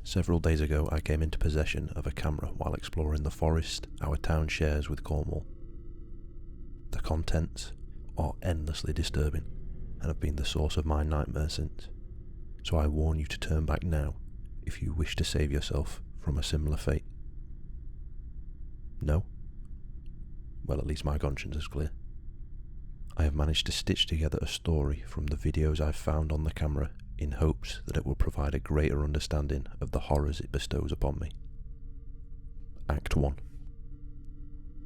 Several days ago I came into possession of a camera while exploring the forest our town shares with Cornwall. The contents are endlessly disturbing and have been the source of my nightmare since, so I warn you to turn back now if you wish to save yourself from a similar fate. No? Well, at least my conscience is clear. I have managed to stitch together a story from the videos I've found on the camera in hopes that it will provide a greater understanding of the horrors it bestows upon me. Act 1.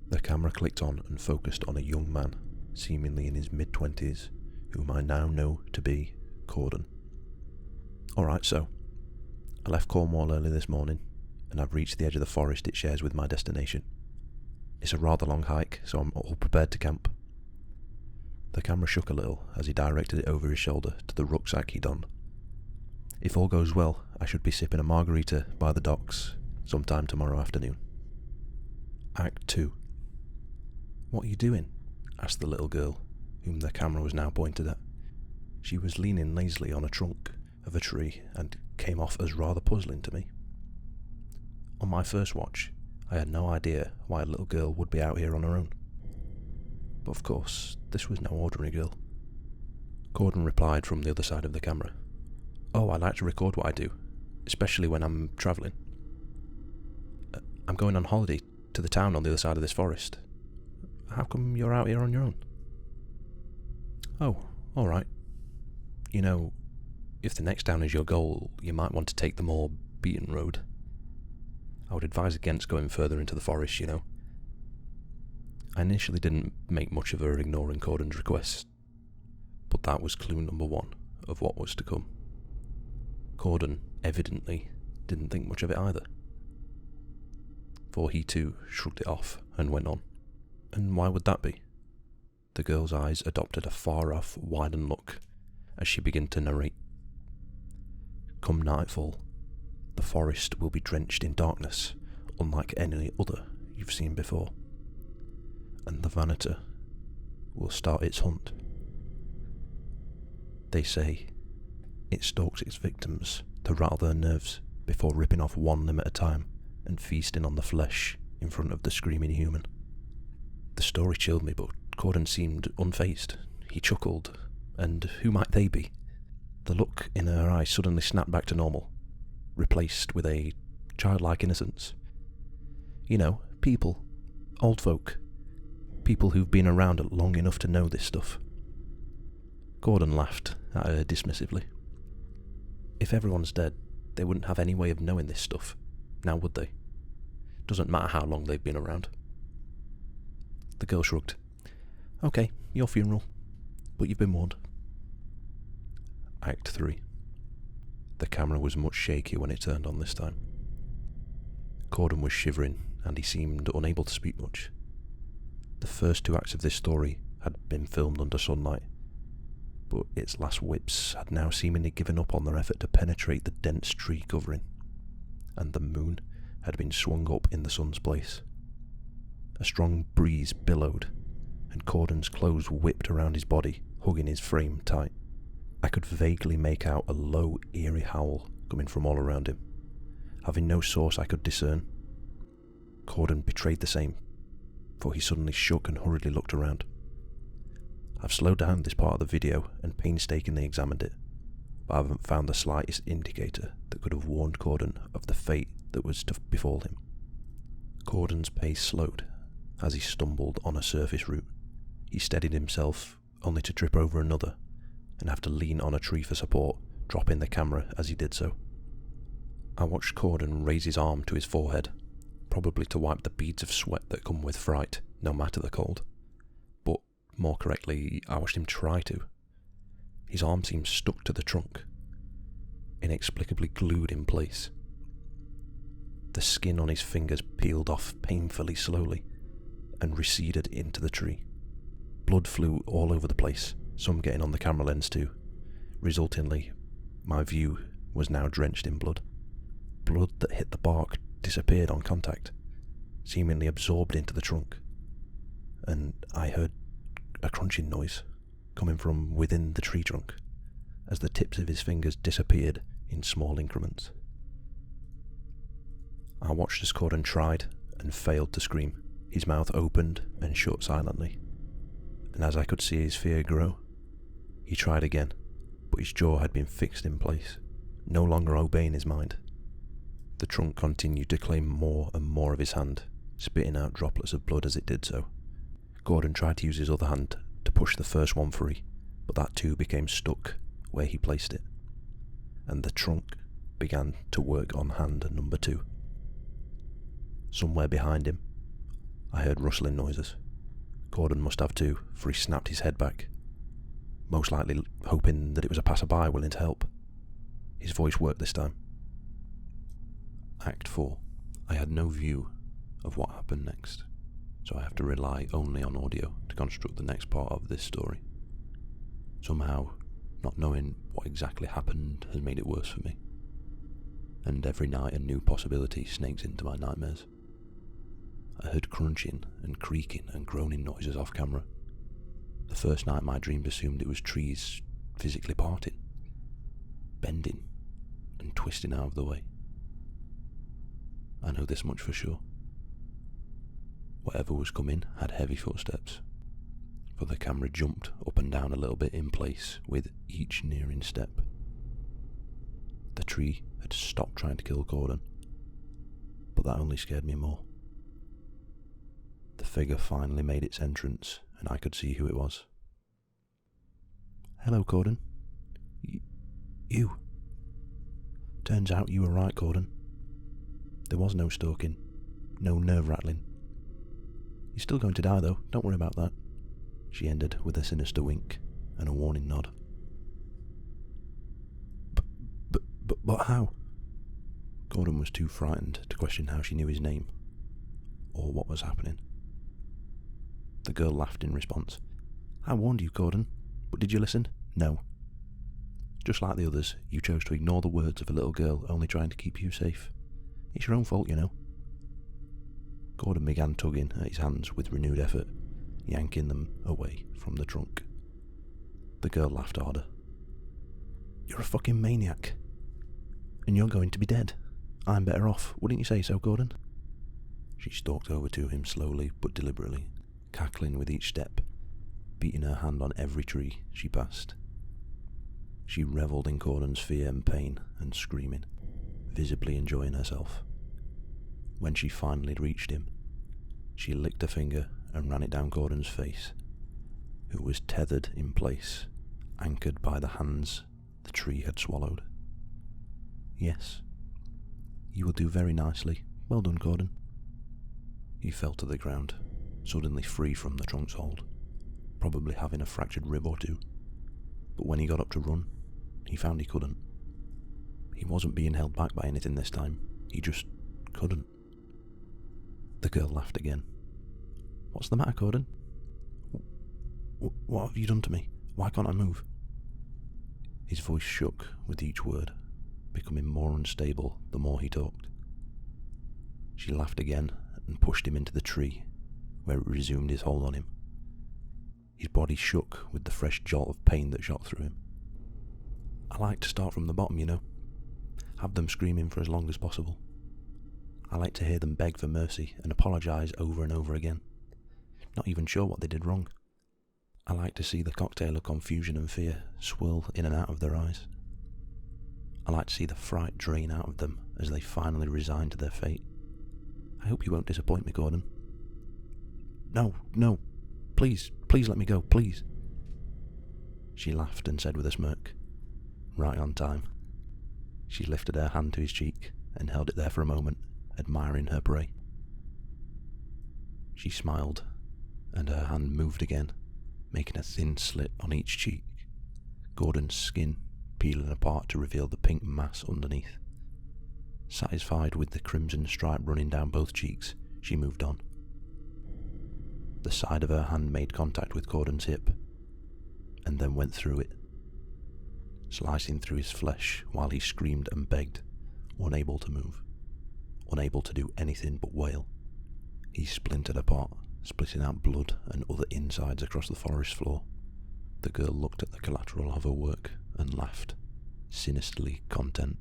The camera clicked on and focused on a young man, seemingly in his mid-20s, whom I now know to be Corden. Alright, so, I left Cornwall early this morning, and I've reached the edge of the forest it shares with my destination. It's a rather long hike, so I'm all prepared to camp. The camera shook a little as he directed it over his shoulder to the rucksack he donned. If all goes well, I should be sipping a margarita by the docks sometime tomorrow afternoon. Act 2. What are you doing? Asked the little girl, whom the camera was now pointed at. She was leaning lazily on a trunk of a tree and came off as rather puzzling to me. On my first watch, I had no idea why a little girl would be out here on her own. But of course, this was no ordinary girl. Corden replied from the other side of the camera. Oh, I like to record what I do, especially when I'm travelling. I'm going on holiday to the town on the other side of this forest. How come you're out here on your own? Oh, alright. You know, if the next town is your goal, you might want to take the more beaten road. I would advise against going further into the forest, you know. I initially didn't make much of her ignoring Corden's request, but that was clue number 1 of what was to come. Corden evidently didn't think much of it either, for he too shrugged it off and went on. And why would that be? The girl's eyes adopted a far-off, widened look as she began to narrate. Come nightfall, the forest will be drenched in darkness, unlike any other you've seen before, and the Vanator will start its hunt. They say it stalks its victims to rattle their nerves before ripping off one limb at a time and feasting on the flesh in front of the screaming human. The story chilled me, but Corden seemed unfazed. He chuckled, and who might they be? The look in her eyes suddenly snapped back to normal, replaced with a childlike innocence. You know, people, old folk, people who've been around long enough to know this stuff. Corden laughed at her dismissively. If everyone's dead, they wouldn't have any way of knowing this stuff, now would they? Doesn't matter how long they've been around. The girl shrugged. Okay, your funeral, but you've been warned. Act 3. The camera was much shakier when it turned on this time. Corden was shivering, and he seemed unable to speak much. The first 2 acts of this story had been filmed under sunlight, but its last whips had now seemingly given up on their effort to penetrate the dense tree covering, and the moon had been swung up in the sun's place. A strong breeze billowed, and Corden's clothes whipped around his body, hugging his frame tight. I could vaguely make out a low, eerie howl coming from all around him, having no source I could discern. Corden betrayed the same, for he suddenly shook and hurriedly looked around. I've slowed down this part of the video and painstakingly examined it, but I haven't found the slightest indicator that could have warned Corden of the fate that was to befall him. Corden's pace slowed as he stumbled on a surface route. He steadied himself, only to trip over another, and have to lean on a tree for support, dropping the camera as he did so. I watched Corden raise his arm to his forehead, probably to wipe the beads of sweat that come with fright, no matter the cold. But, more correctly, I watched him try to. His arm seemed stuck to the trunk, inexplicably glued in place. The skin on his fingers peeled off painfully slowly, and receded into the tree. Blood flew all over the place, some getting on the camera lens too. Resultingly, my view was now drenched in blood. Blood that hit the bark disappeared on contact, seemingly absorbed into the trunk, and I heard a crunching noise coming from within the tree trunk as the tips of his fingers disappeared in small increments. I watched as Gordon tried and failed to scream. His mouth opened and shut silently, and as I could see his fear grow, he tried again, but his jaw had been fixed in place, no longer obeying his mind. The trunk continued to claim more and more of his hand, spitting out droplets of blood as it did so. Gordon tried to use his other hand to push the first one free, but that too became stuck where he placed it, and the trunk began to work on hand number 2. Somewhere behind him, I heard rustling noises. Gordon must have too, for he snapped his head back, most likely hoping that it was a passerby willing to help. His voice worked this time. Act 4. I had no view of what happened next, so I have to rely only on audio to construct the next part of this story. Somehow, not knowing what exactly happened has made it worse for me, and every night a new possibility snakes into my nightmares. I heard crunching and creaking and groaning noises off camera. The first night my dreams assumed it was trees physically parting, bending and twisting out of the way. I know this much for sure. Whatever was coming had heavy footsteps, for the camera jumped up and down a little bit in place with each nearing step. The tree had stopped trying to kill Gordon, but that only scared me more. The figure finally made its entrance, and I could see who it was. Hello, Gordon. You. Turns out you were right, Gordon. There was no stalking, no nerve-rattling. You're still going to die, though, don't worry about that. She ended with a sinister wink and a warning nod. But how? Gordon was too frightened to question how she knew his name, or what was happening. The girl laughed in response. I warned you, Gordon, but did you listen? No. Just like the others, you chose to ignore the words of a little girl only trying to keep you safe. It's your own fault, you know. Gordon began tugging at his hands with renewed effort, yanking them away from the trunk. The girl laughed harder. You're a fucking maniac. And you're going to be dead. I'm better off, wouldn't you say so, Gordon? She stalked over to him slowly but deliberately, cackling with each step, beating her hand on every tree she passed. She revelled in Gordon's fear and pain and screaming, visibly enjoying herself. When she finally reached him, she licked a finger and ran it down Gordon's face, who was tethered in place, anchored by the hands the tree had swallowed. Yes, you will do very nicely. Well done, Gordon. He fell to the ground, suddenly free from the trunk's hold, probably having a fractured rib or two. But when he got up to run, he found he couldn't. He wasn't being held back by anything this time, he just couldn't. The girl laughed again. What's the matter, Gordon? What have you done to me? Why can't I move? His voice shook with each word, becoming more unstable the more he talked. She laughed again and pushed him into the tree, where it resumed his hold on him. His body shook with the fresh jolt of pain that shot through him. I like to start from the bottom, you know. Have them screaming for as long as possible. I like to hear them beg for mercy and apologise over and over again, not even sure what they did wrong. I like to see the cocktail of confusion and fear swirl in and out of their eyes. I like to see the fright drain out of them as they finally resign to their fate. I hope you won't disappoint me, Gordon. No, please let me go, please. She laughed and said with a smirk, right on time. She lifted her hand to his cheek and held it there for a moment, admiring her prey. She smiled, and her hand moved again, making a thin slit on each cheek, Gordon's skin peeling apart to reveal the pink mass underneath. Satisfied with the crimson stripe running down both cheeks, she moved on. The side of her hand made contact with Gordon's hip, and then went through it, slicing through his flesh while he screamed and begged, unable to move, unable to do anything but wail. He splintered apart, splitting out blood and other insides across the forest floor. The girl looked at the collateral of her work and laughed, sinisterly content.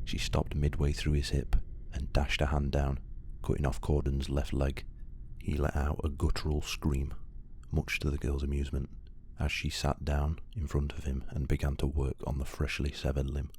She stopped midway through his hip and dashed a hand down, cutting off Cordon's left leg. He let out a guttural scream, much to the girl's amusement, as she sat down in front of him and began to work on the freshly severed limb.